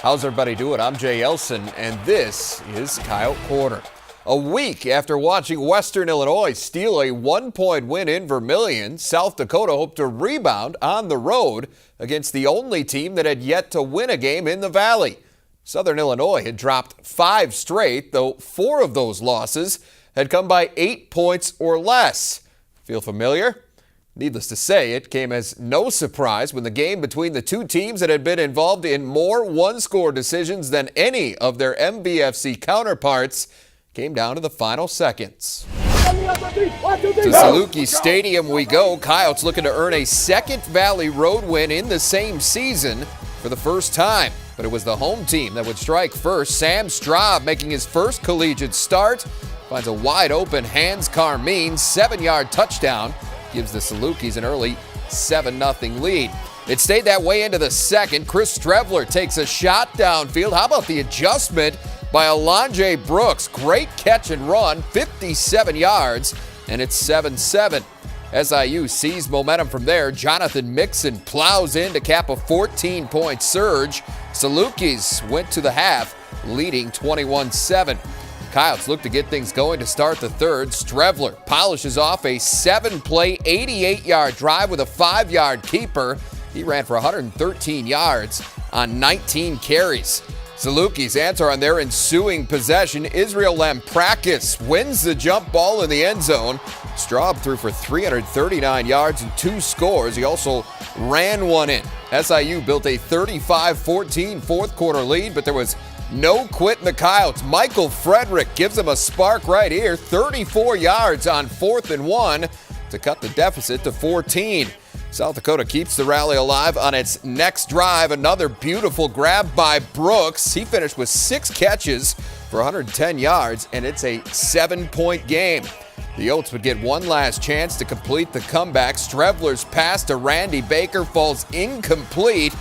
How's everybody doing? I'm Jay Elson, and this is Coyote Corner. A week after watching Western Illinois steal a 1-point win in Vermilion, South Dakota hoped to rebound on the road against the only team that had yet to win a game in the Valley. Southern Illinois had dropped 5 straight, though 4 of those losses had come by 8 points or less. Feel familiar? Needless to say, it came as no surprise when the game between the two teams that had been involved in more one-score decisions than any of their MVFC counterparts came down to the final seconds. To Saluki Stadium we go. Coyotes looking to earn a second Valley road win in the same season for the first time. But it was the home team that would strike first. Sam Straub making his first collegiate start. Finds a wide-open Hans Carmine 7-yard touchdown. Gives the Salukis an early 7-0 lead. It stayed that way into the second. Chris Strevler takes a shot downfield. How about the adjustment by Alonje Brooks? Great catch and run, 57 yards, and it's 7-7. SIU seized momentum from there. Jonathan Mixon plows in to cap a 14-point surge. Salukis went to the half, leading 21-7. Coyotes look to get things going to start the third. Strevler polishes off a 7-play, 88-yard drive with a 5-yard keeper. He ran for 113 yards on 19 carries. Salukis answer on their ensuing possession. Israel Lamprakis wins the jump ball in the end zone. Straub threw for 339 yards and 2 scores. He also ran one in. SIU built a 35-14 fourth quarter lead, but there was no quit in the Coyotes. Michael Frederick gives them a spark right here. 34 yards on 4th and 1 to cut the deficit to 14. South Dakota keeps the rally alive on its next drive. Another beautiful grab by Brooks. He finished with 6 catches for 110 yards, and it's a 7-point game. The Oats would get one last chance to complete the comeback. Strevler's pass to Randy Baker falls incomplete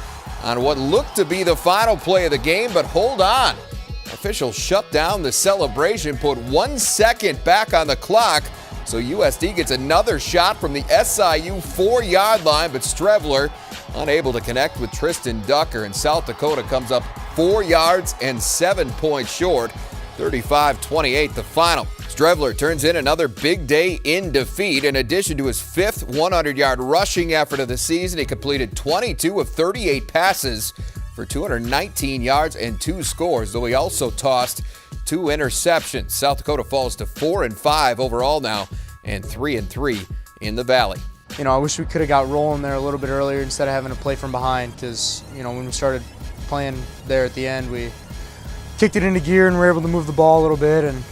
on what looked to be the final play of the game, but hold on. Officials shut down the celebration, put 1 second back on the clock, so USD gets another shot from the SIU 4-yard line, but Strevler unable to connect with Tristan Ducker, and South Dakota comes up 4 yards and 7 points short. 35-28 the final. Strevler turns in another big day in defeat. In addition to his 5th 100-yard rushing effort of the season, he completed 22 of 38 passes for 219 yards and 2 scores, though he also tossed 2 interceptions. South Dakota falls to 4-5 overall now and 3-3 in the Valley. You know, I wish we could have got rolling there a little bit earlier instead of having to play from behind, because, you know, when we started playing there at the end, we kicked it into gear and were able to move the ball a little bit, and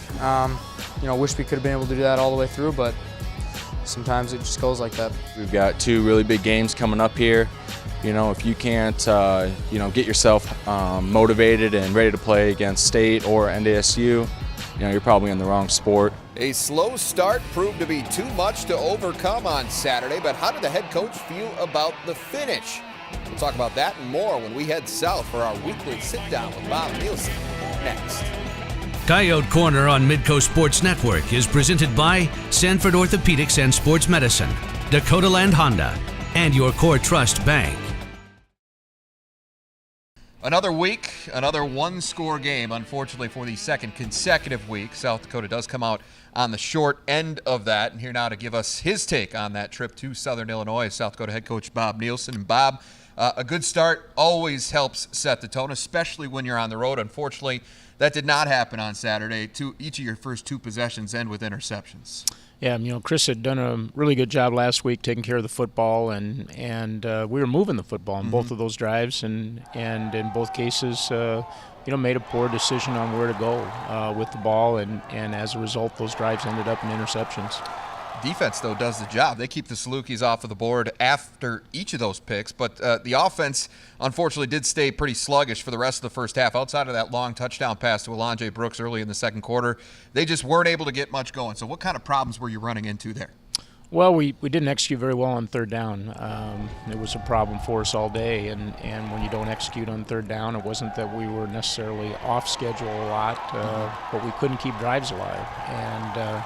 you know, wish we could have been able to do that all the way through, but sometimes it just goes like that. We've got 2 really big games coming up here. You know, if you can't, you know, get yourself motivated and ready to play against State or NDSU, you know, you're probably in the wrong sport. A slow start proved to be too much to overcome on Saturday, but how did the head coach feel about the finish? We'll talk about that and more when we head south for our weekly sit-down with Bob Nielsen next. Coyote Corner on Midco Sports Network is presented by Sanford Orthopedics and Sports Medicine, Dakota Land Honda, and your Core Trust Bank. Another week, another one-score game, unfortunately, for the second consecutive week. South Dakota does come out on the short end of that. And here now to give us his take on that trip to Southern Illinois is South Dakota head coach Bob Nielsen. And Bob, a good start always helps set the tone, especially when you're on the road. Unfortunately, that did not happen on Saturday. Each of your first 2 possessions end with interceptions. Yeah, you know, Chris had done a really good job last week taking care of the football, and we were moving the football in both of those drives, and in both cases, you know, made a poor decision on where to go with the ball, and as a result, those drives ended up in interceptions. Defense, though, does the job. They keep the Salukis off of the board after each of those picks, but the offense, unfortunately, did stay pretty sluggish for the rest of the first half. Outside of that long touchdown pass to Alonje Brooks early in the second quarter, they just weren't able to get much going. So what kind of problems were you running into there? Well, we didn't execute very well on 3rd down. It was a problem for us all day, and when you don't execute on 3rd down, it wasn't that we were necessarily off schedule a lot, but we couldn't keep drives alive. And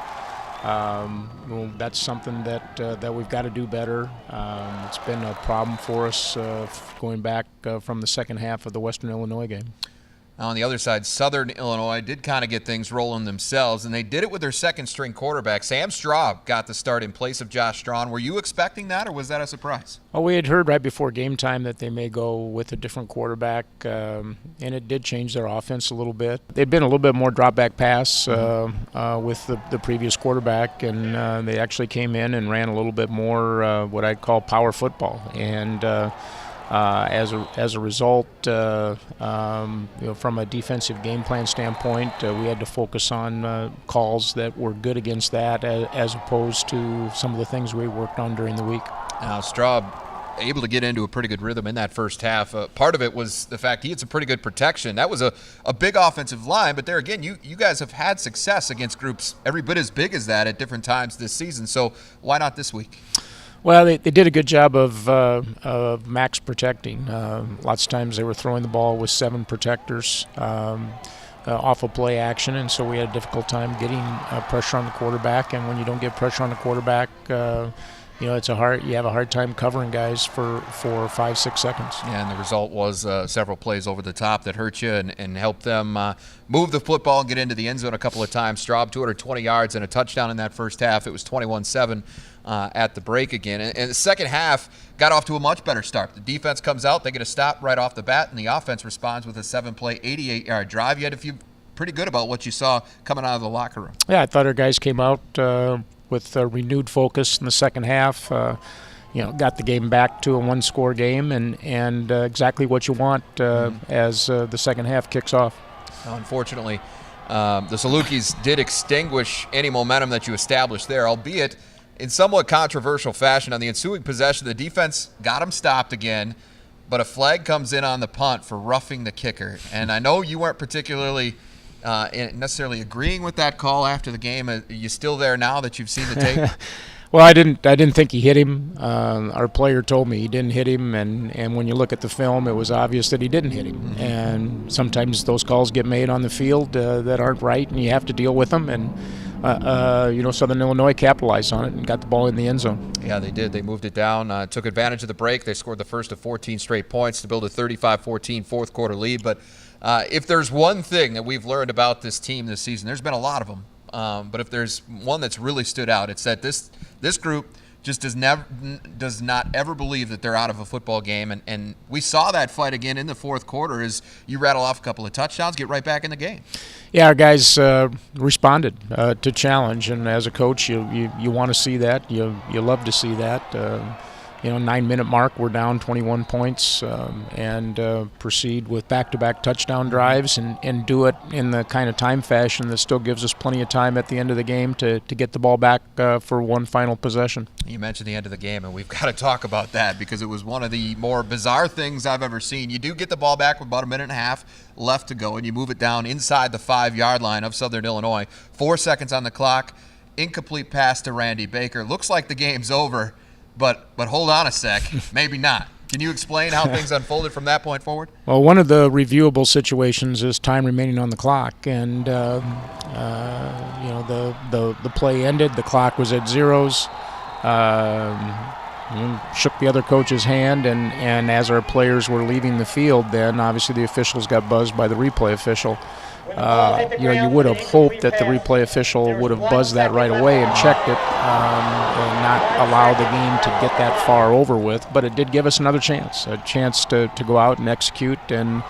Well, that's something that we've got to do better. It's been a problem for us going back from the second half of the Western Illinois game. On the other side, Southern Illinois did kind of get things rolling themselves, and they did it with their second-string quarterback. Sam Straub got the start in place of Josh Strawn. Were you expecting that, or was that a surprise? Well, we had heard right before game time that they may go with a different quarterback, and it did change their offense a little bit. They'd been a little bit more drop-back pass with the previous quarterback, and they actually came in and ran a little bit more what I'd call power football. And as a result, from a defensive game plan standpoint, we had to focus on calls that were good against that, as opposed to some of the things we worked on during the week. Now, Straub able to get into a pretty good rhythm in that first half. Part of it was the fact he had some pretty good protection. That was a big offensive line, but there again, you guys have had success against groups every bit as big as that at different times this season. So why not this week? Well, they did a good job of max protecting. Lots of times they were throwing the ball with 7 protectors off of play action, and so we had a difficult time getting pressure on the quarterback. And when you don't get pressure on the quarterback, you have a hard time covering guys for 5-6 seconds. Yeah, and the result was several plays over the top that hurt you and helped them move the football and get into the end zone a couple of times. Straub, 220 yards and a touchdown in that first half. It was 21-7 at the break again. And the second half got off to a much better start. The defense comes out, they get a stop right off the bat, and the offense responds with a 7-play, 88-yard drive. You had to feel pretty good about what you saw coming out of the locker room. Yeah, I thought our guys came out with a renewed focus in the second half. Got the game back to a 1-score game, and exactly what you want as the second half kicks off. Unfortunately, the Salukis did extinguish any momentum that you established there, albeit in somewhat controversial fashion. On the ensuing possession, the defense got them stopped again, but a flag comes in on the punt for roughing the kicker. And I know you weren't particularly necessarily agreeing with that call after the game. Are you still there now that you've seen the tape? Well, I didn't think he hit him. Our player told me he didn't hit him, and when you look at the film, it was obvious that he didn't hit him. Mm-hmm. And sometimes those calls get made on the field that aren't right, and you have to deal with them. And Southern Illinois capitalized on it and got the ball in the end zone. Yeah, they did. They moved it down, took advantage of the break. They scored the first of 14 straight points to build a 35-14 fourth quarter lead. But if there's one thing that we've learned about this team this season, there's been a lot of them. But if there's one that's really stood out, it's that this group just does not ever believe that they're out of a football game. And we saw that fight again in the fourth quarter as you rattle off a couple of touchdowns, get right back in the game. Yeah, our guys responded to challenge, and as a coach, you want to see that. You love to see that. 9-minute mark, we're down 21 points, and proceed with back-to-back touchdown drives and do it in the kind of time fashion that still gives us plenty of time at the end of the game to get the ball back for one final possession. You mentioned the end of the game, and we've got to talk about that because it was one of the more bizarre things I've ever seen. You do get the ball back with about a minute and a half left to go, and you move it down inside the 5-yard line of Southern Illinois. 4 seconds on the clock, incomplete pass to Randy Baker. Looks like the game's over. But hold on a sec, maybe not. Can you explain how things unfolded from that point forward? Well, one of the reviewable situations is time remaining on the clock, and the play ended. The clock was at zeros. Shook the other coach's hand, and as our players were leaving the field, then obviously the officials got buzzed by the replay official. You would have hoped that the replay official would have buzzed that right away and checked it and not allow the game to get that far over with. But it did give us another chance, to go out and execute, and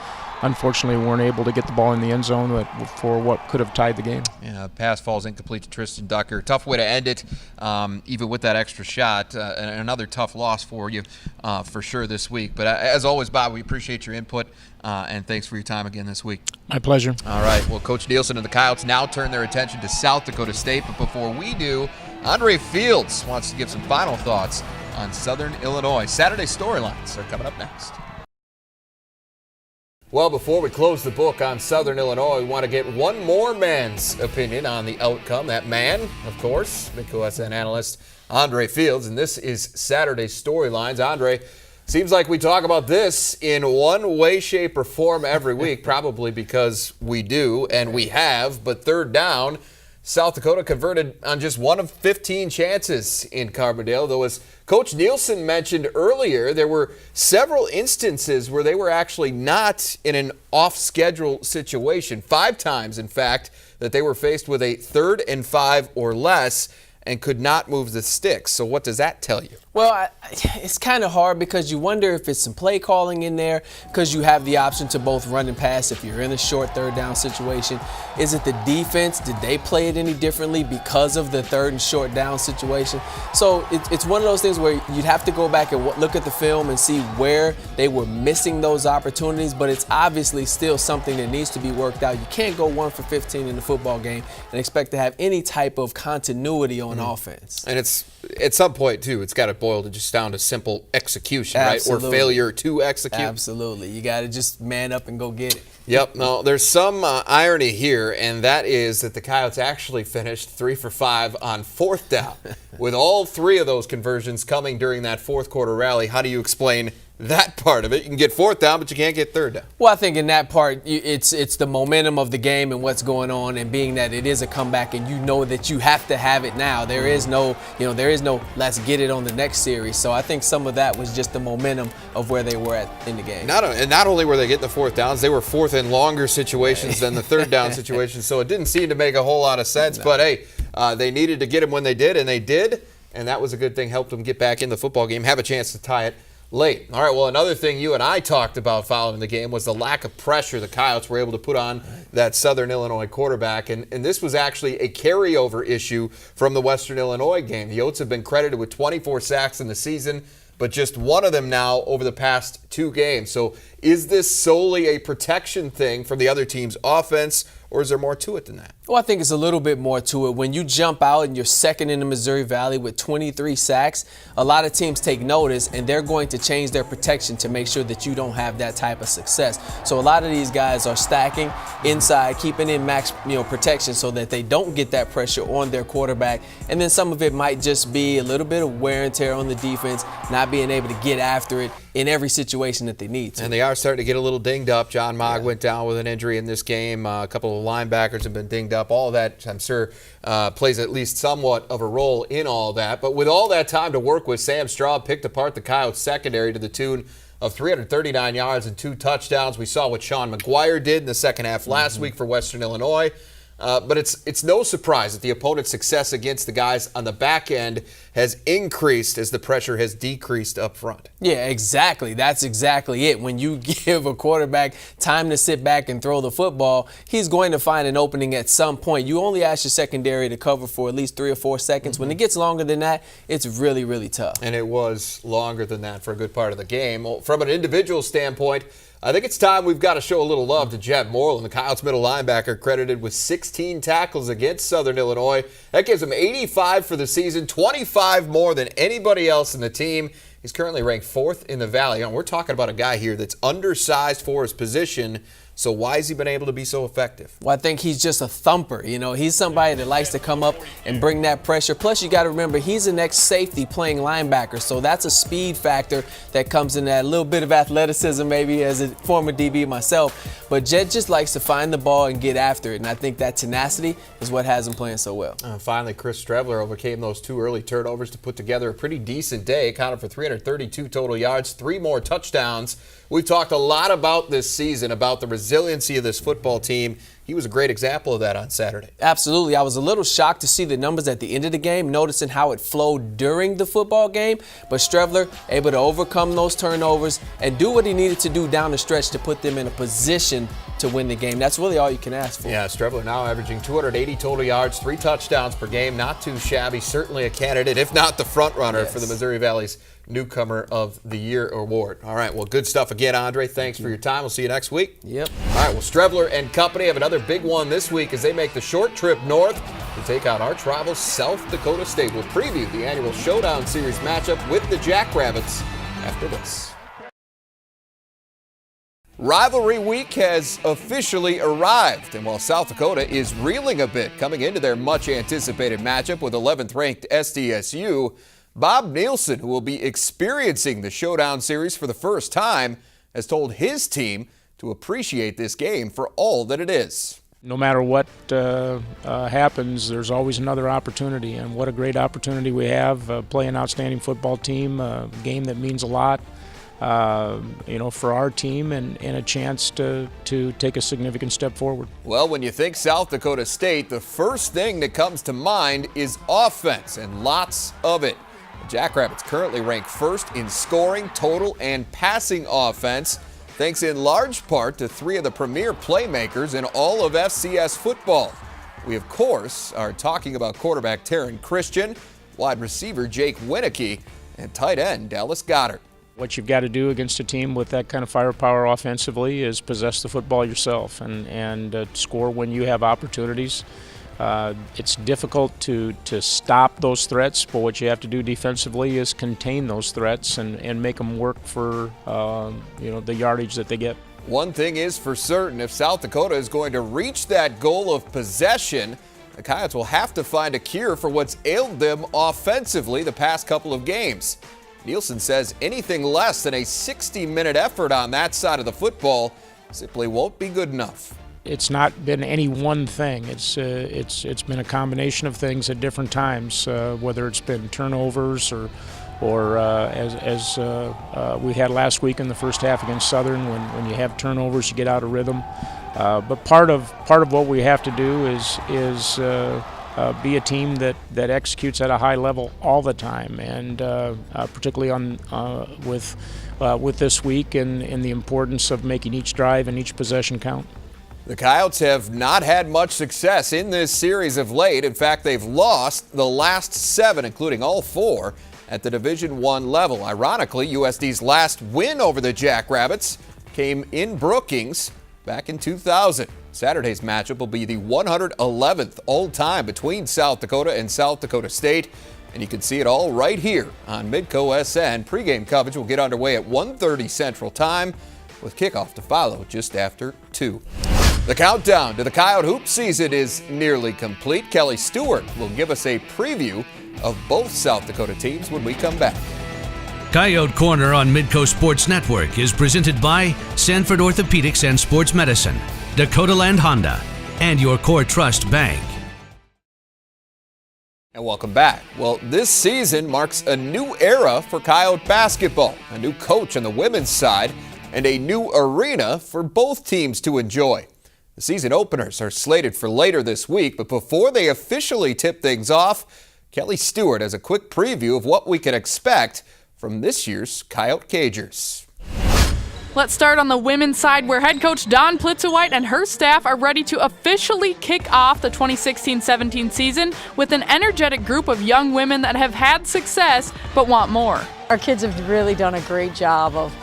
unfortunately weren't able to get the ball in the end zone for what could have tied the game. Yeah, pass falls incomplete to Tristan Ducker. Tough way to end it, even with that extra shot. And another tough loss for you for sure this week. But as always, Bob, we appreciate your input, and thanks for your time again this week. My pleasure. All right, well, Coach Nielsen and the Coyotes now turn their attention to South Dakota State. But before we do, Andre Fields wants to give some final thoughts on Southern Illinois. Saturday storylines are coming up next. Well, before we close the book on Southern Illinois, we want to get one more man's opinion on the outcome. That man, of course, Midco SN analyst Andre Fields, and this is Saturday Storylines. Andre, seems like we talk about this in one way, shape, or form every week, probably because we do, and we have, but third down South Dakota converted on just one of 15 chances in Carbondale, though as Coach Nielsen mentioned earlier, there were several instances where they were actually not in an off-schedule situation. 5 times, in fact, that they were faced with a 3rd and 5 or less and could not move the sticks. So what does that tell you? Well, it's kind of hard because you wonder if it's some play calling in there because you have the option to both run and pass if you're in a short 3rd down situation. Is it the defense? Did they play it any differently because of the 3rd and short down situation? So it's one of those things where you'd have to go back and look at the film and see where they were missing those opportunities, but it's obviously still something that needs to be worked out. You can't go 1 for 15 in the football game and expect to have any type of continuity on offense. And it's at some point, too, it's got to boil to just down to simple execution, Absolutely. right? Or failure to execute. Absolutely. You got to just man up and go get it. Yep. No, there's some irony here, and that is that the Coyotes actually finished 3 for 5 on 4th down, with all 3 of those conversions coming during that 4th quarter rally. How do you explain that part of it? You can get 4th down, but you can't get 3rd down. Well, I think in that part, it's the momentum of the game and what's going on, and being that it is a comeback, and you know that you have to have it now. There is no let's get it on the next series. So I think some of that was just the momentum of where they were at in the game. Not only were they getting the 4th downs, they were 4th in longer situations than the 3rd down situation. So it didn't seem to make a whole lot of sense. No. But hey, they needed to get them when they did, and they did, and that was a good thing. Helped them get back in the football game, have a chance to tie it late. All right, well, another thing you and I talked about following the game was the lack of pressure the Coyotes were able to put on that Southern Illinois quarterback, and this was actually a carryover issue from the Western Illinois game. The Yotes have been credited with 24 sacks in the season, but just one of them now over the past 2 games. So is this solely a protection thing from the other team's offense, or is there more to it than that? Well, I think it's a little bit more to it. When you jump out and you're second in the Missouri Valley with 23 sacks, a lot of teams take notice, and they're going to change their protection to make sure that you don't have that type of success. So a lot of these guys are stacking inside, keeping in max protection so that they don't get that pressure on their quarterback. And then some of it might just be a little bit of wear and tear on the defense, not being able to get after it in every situation that they need to. And they are starting to get a little dinged up. John Mogg went down with an injury in this game. A couple of linebackers have been dinged up. All of that, I'm sure, plays at least somewhat of a role in all that. But with all that time to work with, Sam Straub picked apart the Coyotes secondary to the tune of 339 yards and 2 touchdowns. We saw what Sean McGuire did in the second half last week for Western Illinois. But it's no surprise that the opponent's success against the guys on the back end has increased as the pressure has decreased up front. Yeah, exactly. That's exactly it. When you give a quarterback time to sit back and throw the football, he's going to find an opening at some point. You only ask your secondary to cover for at least 3 or 4 seconds. When it gets longer than that, it's really, really tough. And it was longer than that for a good part of the game. Well, from an individual standpoint, I think it's time we've got to show a little love to Jett Moreland, the Coyotes middle linebacker, credited with 16 tackles against Southern Illinois. That gives him 85 for the season, 25 more than anybody else in the team. He's currently ranked 4th in the Valley. And we're talking about a guy here that's undersized for his position. So why has he been able to be so effective? Well, I think he's just a thumper. He's somebody that likes to come up and bring that pressure. Plus, you got to remember, he's an ex-safety playing linebacker, so that's a speed factor that comes in that little bit of athleticism, maybe as a former DB myself. But Jett just likes to find the ball and get after it, and I think that tenacity is what has him playing so well. Finally, Chris Strebler overcame those 2 early turnovers to put together a pretty decent day. Accounted for 332 total yards, 3 more touchdowns. We've talked a lot about this season, about the resiliency of this football team. He was a great example of that on Saturday. Absolutely. I was a little shocked to see the numbers at the end of the game, noticing how it flowed during the football game. But Strebler able to overcome those turnovers and do what he needed to do down the stretch to put them in a position to win the game. That's really all you can ask for. Yeah, Strebler now averaging 280 total yards, 3 touchdowns per game. Not too shabby. Certainly a candidate, if not the front runner, for the Missouri Valley's Newcomer of the Year award. All right, well, good stuff again, Andre. Thanks for your time. We'll see you next week. Yep. All right, well, Strebler and company have another big one this week as they make the short trip north to take out arch rival South Dakota State. We'll preview the annual Showdown Series matchup with the Jackrabbits after this. Rivalry week has officially arrived, and while South Dakota is reeling a bit coming into their much-anticipated matchup with 11th-ranked SDSU, Bob Nielsen, who will be experiencing the Showdown Series for the first time, has told his team to appreciate this game for all that it is. No matter what happens, there's always another opportunity, and what a great opportunity we have. Play an outstanding football team, a game that means a lot, for our team, and a chance to take a significant step forward. Well, when you think South Dakota State, the first thing that comes to mind is offense, and lots of it. The Jackrabbits currently rank first in scoring, total, and passing offense, thanks in large part to three of the premier playmakers in all of FCS football. We, of course, are talking about quarterback Taryn Christian, wide receiver Jake Winicky, and tight end Dallas Goddard. What you've got to do against a team with that kind of firepower offensively is possess the football yourself and score when you have opportunities. It's difficult to stop those threats, but what you have to do defensively is contain those threats and make them work for the yardage that they get. One thing is for certain, if South Dakota is going to reach that goal of possession, the Coyotes will have to find a cure for what's ailed them offensively the past couple of games. Nielsen says anything less than a 60-minute effort on that side of the football simply won't be good enough. It's not been any one thing. It's been a combination of things at different times, whether it's been turnovers or as we had last week in the first half against Southern. When you have turnovers, you get out of rhythm. But part of what we have to do is be a team that executes at a high level all the time, and particularly with this week and the importance of making each drive and each possession count. The Coyotes have not had much success in this series of late. In fact, they've lost the last 7, including all 4, at the Division I level. Ironically, USD's last win over the Jackrabbits came in Brookings back in 2000. Saturday's matchup will be the 111th all-time between South Dakota and South Dakota State, and you can see it all right here on Midco SN. Pre-game coverage will get underway at 1:30 Central Time, with kickoff to follow just after 2. The countdown to the Coyote hoop season is nearly complete. Kelly Stewart will give us a preview of both South Dakota teams when we come back. Coyote Corner on Midco Sports Network is presented by Sanford Orthopedics and Sports Medicine, Dakota Land Honda, and your Core Trust Bank. And welcome back. Well, this season marks a new era for Coyote basketball, a new coach on the women's side, and a new arena for both teams to enjoy. The season openers are slated for later this week, but before they officially tip things off, Kelly Stewart has a quick preview of what we can expect from this year's Coyote Cagers. Let's start on the women's side, where head coach Dawn Plitzowite and her staff are ready to officially kick off the 2016-17 season with an energetic group of young women that have had success but want more. Our kids have really done a great job of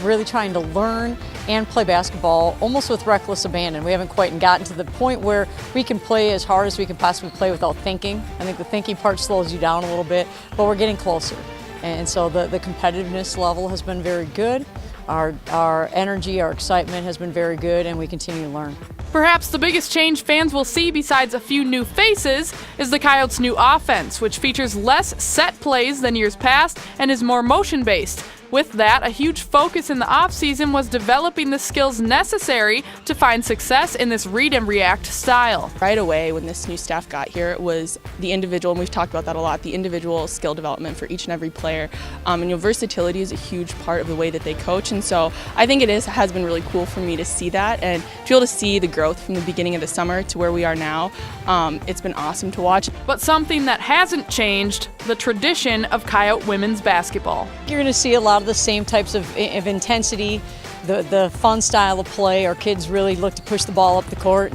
really trying to learn and play basketball almost with reckless abandon. We haven't quite gotten to the point where we can play as hard as we can possibly play without thinking. I think the thinking part slows you down a little bit, but we're getting closer. And so the competitiveness level has been very good. Our energy, our excitement has been very good, and we continue to learn. Perhaps the biggest change fans will see, besides a few new faces, is the Coyotes' new offense, which features less set plays than years past and is more motion-based. With that, a huge focus in the offseason was developing the skills necessary to find success in this read and react style. Right away, when this new staff got here, it was the individual, and we've talked about that a lot, the individual skill development for each and every player. Versatility is a huge part of the way that they coach, and so I think has been really cool for me to see that and to be able to see the growth from the beginning of the summer to where we are now. It's been awesome to watch. But something that hasn't changed, the tradition of Coyote women's basketball. You're going to see a lot of the same types of intensity, the fun style of play. Our kids really look to push the ball up the court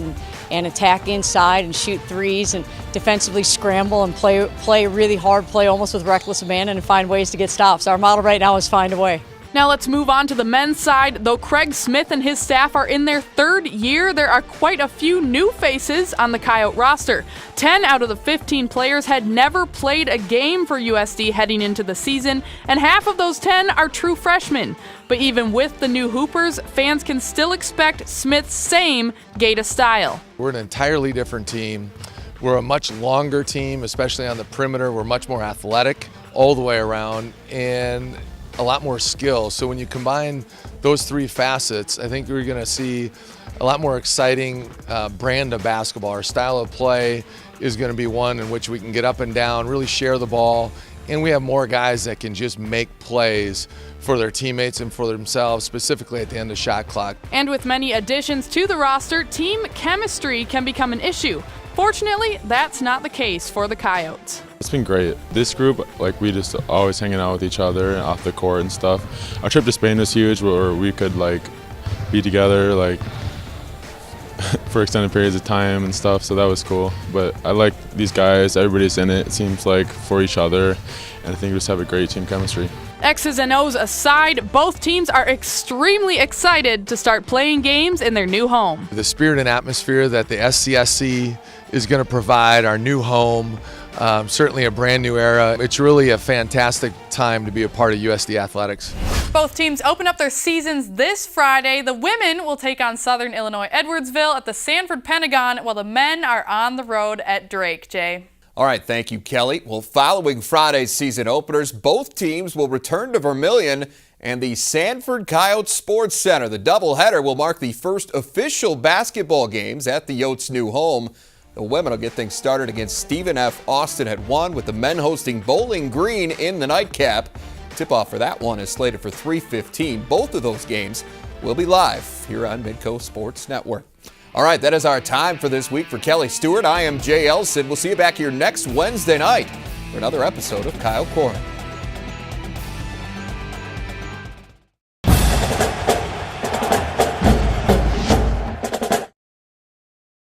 and attack inside and shoot threes and defensively scramble and play really hard, play almost with reckless abandon and find ways to get stops. Our model right now is find a way. Now let's move on to the men's side. Though Craig Smith and his staff are in their 3rd year, there are quite a few new faces on the Coyote roster. 10 out of the 15 players had never played a game for USD heading into the season, and half of those 10 are true freshmen. But even with the new Hoopers, fans can still expect Smith's same Gator style. We're an entirely different team. We're a much longer team, especially on the perimeter. We're much more athletic all the way around, and a lot more skill. So when you combine those 3 facets, I think we're going to see a lot more exciting brand of basketball. Our style of play is going to be one in which we can get up and down, really share the ball, and we have more guys that can just make plays for their teammates and for themselves, specifically at the end of shot clock. And with many additions to the roster, team chemistry can become an issue. Fortunately, that's not the case for the Coyotes. It's been great. This group, like, we just always hanging out with each other and off the court and stuff. Our trip to Spain was huge, where we could, like, be together, like, for extended periods of time and stuff, so that was cool. But I like these guys. Everybody's in it, it seems like, for each other, and I think we just have a great team chemistry. X's and O's aside, both teams are extremely excited to start playing games in their new home. The spirit and atmosphere that the SCSC is going to provide, our new home, certainly a brand new era. It's really a fantastic time to be a part of USD Athletics. Both teams open up their seasons this Friday. The women will take on Southern Illinois Edwardsville at the Sanford Pentagon, while the men are on the road at Drake. Jay. All right, thank you, Kelly. Well, following Friday's season openers, both teams will return to Vermillion and the Sanford Coyote Sports Center. The doubleheader will mark the first official basketball games at the Yotes' new home. The women will get things started against Stephen F. Austin at 1, with the men hosting Bowling Green in the nightcap. Tip-off for that one is slated for 3:15. Both of those games will be live here on Midco Sports Network. All right, that is our time for this week. For Kelly Stewart, I am Jay Elson. We'll see you back here next Wednesday night for another episode of Coyote Corner.